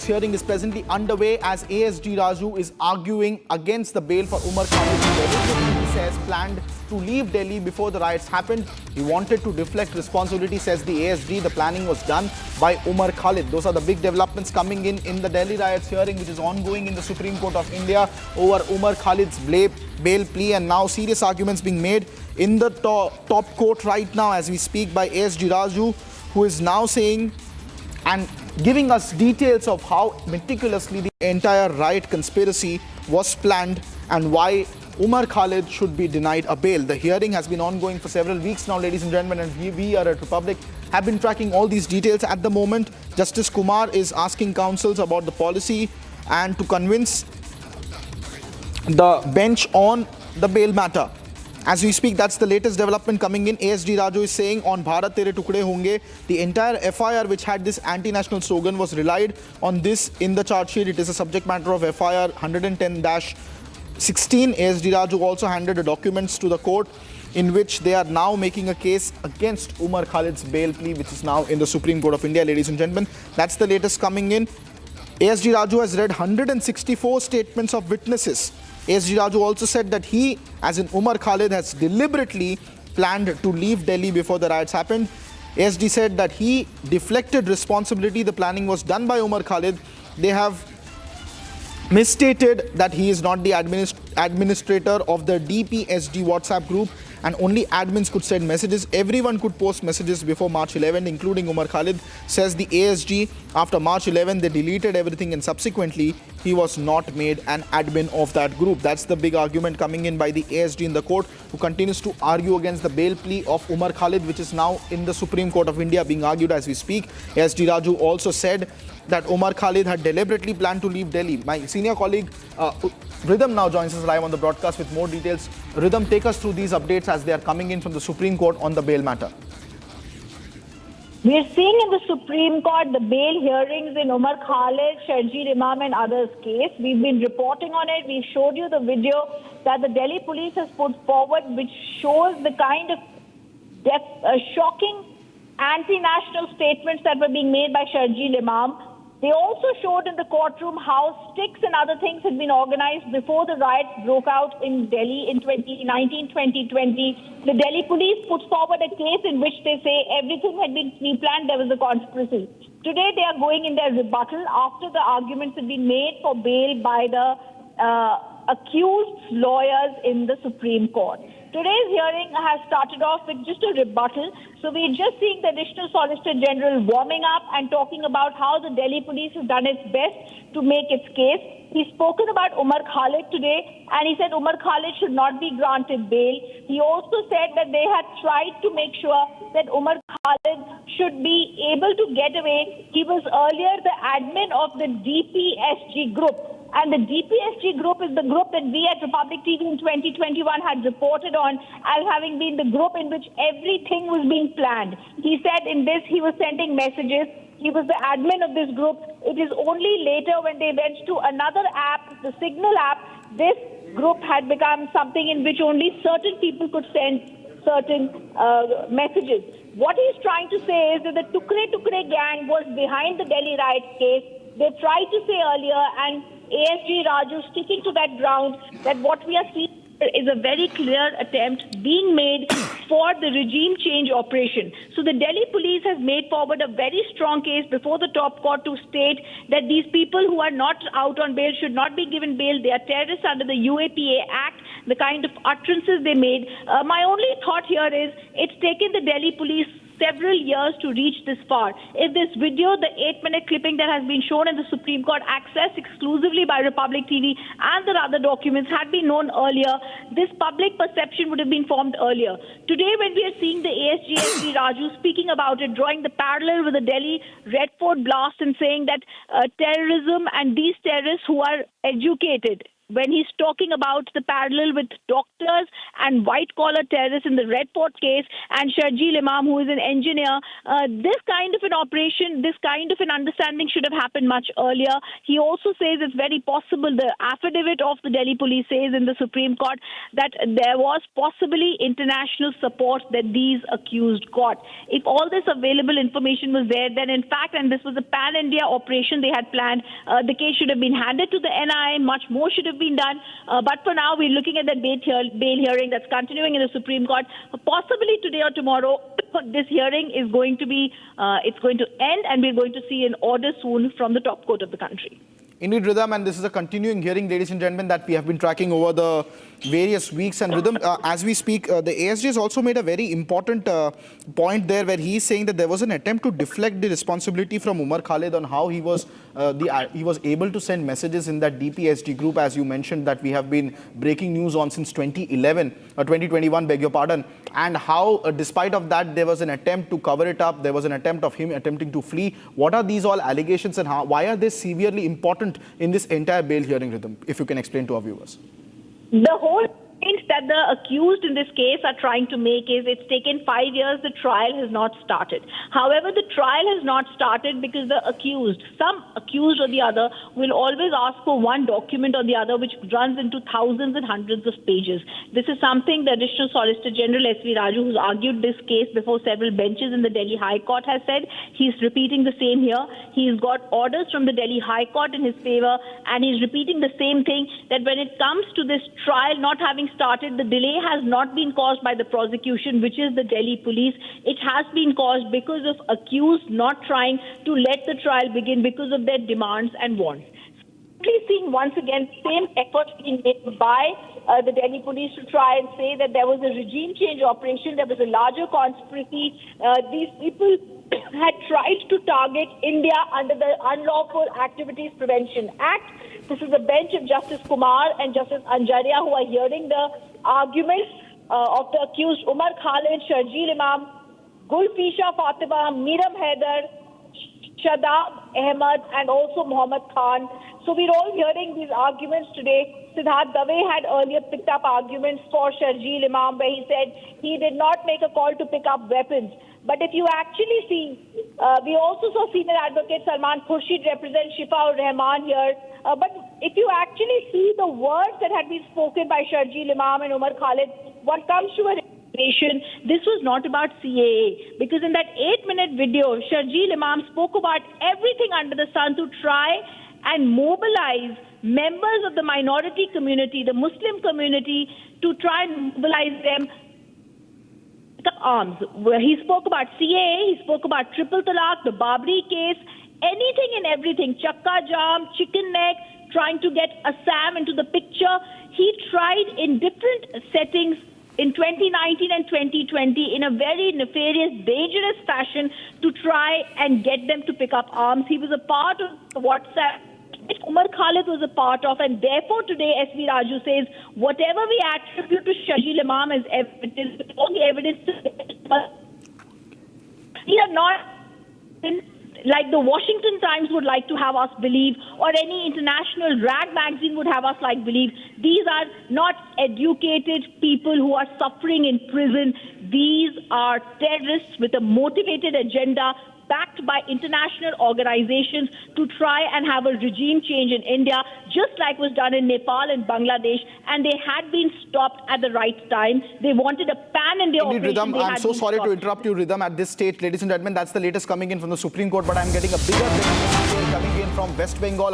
hearing is presently underway as ASG Raju is arguing against the bail for Umar Khalid. He says planned to leave Delhi before the riots happened. He wanted to deflect responsibility, says the ASG. The planning was done by Umar Khalid. Those are the big developments coming in the Delhi riots hearing, which is ongoing in the Supreme Court of India over Umar Khalid's bail plea, and now serious arguments being made in the top court right now as we speak by ASG Raju, who is now saying and giving us details of how meticulously the entire riot conspiracy was planned and why Umar Khalid should be denied a bail. The hearing has been ongoing for several weeks now, ladies and gentlemen, and we are at Republic have been tracking all these details. At the moment, Justice Kumar is asking counsels about the policy and to convince the bench on the bail matter. As we speak, that's the latest development coming in. ASG Raju is saying on Bharat Tere Tukde Honge, the entire FIR which had this anti-national slogan was relied on this in the charge sheet. It is a subject matter of FIR 110-16. ASG Raju also handed the documents to the court in which they are now making a case against Umar Khalid's bail plea, which is now in the Supreme Court of India, ladies and gentlemen. That's the latest coming in. ASG Raju has read 164 statements of witnesses. ASG Raju also said that he, as in Umar Khalid, has deliberately planned to leave Delhi before the riots happened. ASG said that he deflected responsibility. The planning was done by Umar Khalid. They have misstated that he is not the administrator of the DPSG WhatsApp group and only admins could send messages. Everyone could post messages before March 11, including Umar Khalid, says the ASG. After March 11, they deleted everything and subsequently he was not made an admin of that group. That's the big argument coming in by the ASG in the court, who continues to argue against the bail plea of Umar Khalid, which is now in the Supreme Court of India being argued as we speak. ASG Raju also said that Umar Khalid had deliberately planned to leave Delhi. My senior colleague Rhythm now joins us live on the broadcast with more details. Rhythm, take us through these updates as they are coming in from the Supreme Court on the bail matter. We are seeing in the Supreme Court the bail hearings in Umar Khalid, Sharjeel Imam and others' case. We've been reporting on it. We showed you the video that the Delhi police has put forward, which shows the kind of shocking anti-national statements that were being made by Sharjeel Imam. They also showed in the courtroom how sticks and other things had been organized before the riots broke out in Delhi in 2019-2020. The Delhi police put forward a case in which they say everything had been pre-planned, there was a conspiracy. Today they are going in their rebuttal after the arguments had been made for bail by the accused lawyers in the Supreme Court. Today's hearing has started off with just a rebuttal. So we're just seeing the Additional Solicitor General warming up and talking about how the Delhi police has done its best to make its case. He's spoken about Umar Khalid today, and he said Umar Khalid should not be granted bail. He also said that they had tried to make sure that Umar Khalid should be able to get away. He was earlier the admin of the DPSG group. And the DPSG group is the group that we at Republic TV in 2021 had reported on as having been the group in which everything was being planned. He said in this he was sending messages. He was the admin of this group. It is only later when they went to another app, the Signal app, this group had become something in which only certain people could send certain messages. What he's trying to say is that the Tukre gang was behind the Delhi riot case. They tried to say earlier, and ASG Raju sticking to that ground, that what we are seeing is a very clear attempt being made for the regime change operation. So the Delhi police has made forward a very strong case before the top court to state that these people who are not out on bail should not be given bail. They are terrorists under the UAPA Act, the kind of utterances they made. My only thought here is it's taken the Delhi police several years to reach this far. If this video, the 8-minute clipping that has been shown in the Supreme Court, accessed exclusively by Republic TV and the other documents had been known earlier, this public perception would have been formed earlier. Today, when we are seeing the ASG Raju speaking about it, drawing the parallel with the Delhi Red Fort blast and saying that terrorism and these terrorists who are educated, when he's talking about the parallel with doctors and white-collar terrorists in the Red Fort case and Sharjeel Imam, who is an engineer, this kind of an operation, this kind of an understanding should have happened much earlier. He also says it's very possible, the affidavit of the Delhi police says in the Supreme Court, that there was possibly international support that these accused got. If all this available information was there, then in fact, and this was a pan-India operation they had planned, the case should have been handed to the NIA, much more should have been done. But for now, we're looking at that bail hearing that's continuing in the Supreme Court. Possibly today or tomorrow, this hearing is going to be, it's going to end, and we're going to see an order soon from the top court of the country. Indeed, Rhythm, and this is a continuing hearing, ladies and gentlemen, that we have been tracking over the various weeks. And Rhythm, as we speak, the ASG has also made a very important point there, where he is saying that there was an attempt to deflect the responsibility from Umar Khalid on how he was able to send messages in that DPSG group, as you mentioned, that we have been breaking news on since 2021, beg your pardon, and how, despite of that, there was an attempt to cover it up. There was an attempt of him attempting to flee. What are these all allegations, and why are they severely important in this entire bail hearing, Rhythm, if you can explain to our viewers? The whole point that the accused in this case are trying to make is it's taken 5 years, the trial has not started. However, the trial has not started because the accused, some accused or the other, will always ask for one document or the other, which runs into thousands and hundreds of pages. This is something the Additional Solicitor General S.V. Raju, who's argued this case before several benches in the Delhi High Court, has said. He's repeating the same here. He's got orders from the Delhi High Court in his favor, and he's repeating the same thing, that when it comes to this trial not having started, the delay has not been caused by the prosecution, which is the Delhi police. It has been caused because of accused not trying to let the trial begin because of their demands and wants. Please seeing once again same effort being made by the Delhi police to try and say that there was a regime change operation, there was a larger conspiracy. These people had tried to target India under the Unlawful Activities Prevention Act. This is a bench of Justice Kumar and Justice Anjaria who are hearing the arguments of the accused Umar Khalid, Sharjeel Imam, Gulfisha Fatima, Miram Haider, Shadab Ahmed, and also Muhammad Khan. So we're all hearing these arguments today. Siddharth Dave had earlier picked up arguments for Sharjeel Imam, where he said he did not make a call to pick up weapons. But if you actually see, we also saw senior advocate Salman Khurshid represent Shifa ur-Rahman here. But if you actually see the words that had been spoken by Sharjeel Imam and Umar Khalid, what comes to a realization, this was not about CAA. Because in that 8-minute video, Sharjeel Imam spoke about everything under the sun to try and mobilize members of the minority community, the Muslim community, to try and mobilize them arms. Where he spoke about CAA, he spoke about triple talaq, the Babri case, anything and everything, chakka jam, chicken neck, trying to get Assam into the picture. He tried in different settings in 2019 and 2020 in a very nefarious, dangerous fashion to try and get them to pick up arms. He was a part of the WhatsApp which Umar Khalid was a part of, and therefore today S.V. Raju says whatever we attribute to Sharjeel Imam as evidence, all the evidence, we are not like the Washington Times would like to have us believe, or any international rag magazine would have us like believe. These are not educated people who are suffering in prison. These are terrorists with a motivated agenda, backed by international organizations to try and have a regime change in India, just like was done in Nepal and Bangladesh, and they had been stopped at the right time. They wanted a pan-India operation. Rhythm, I'm so sorry to interrupt you, Rhythm, at this stage. Ladies and gentlemen, that's the latest coming in from the Supreme Court, but I'm getting a bigger coming in from West Bengal.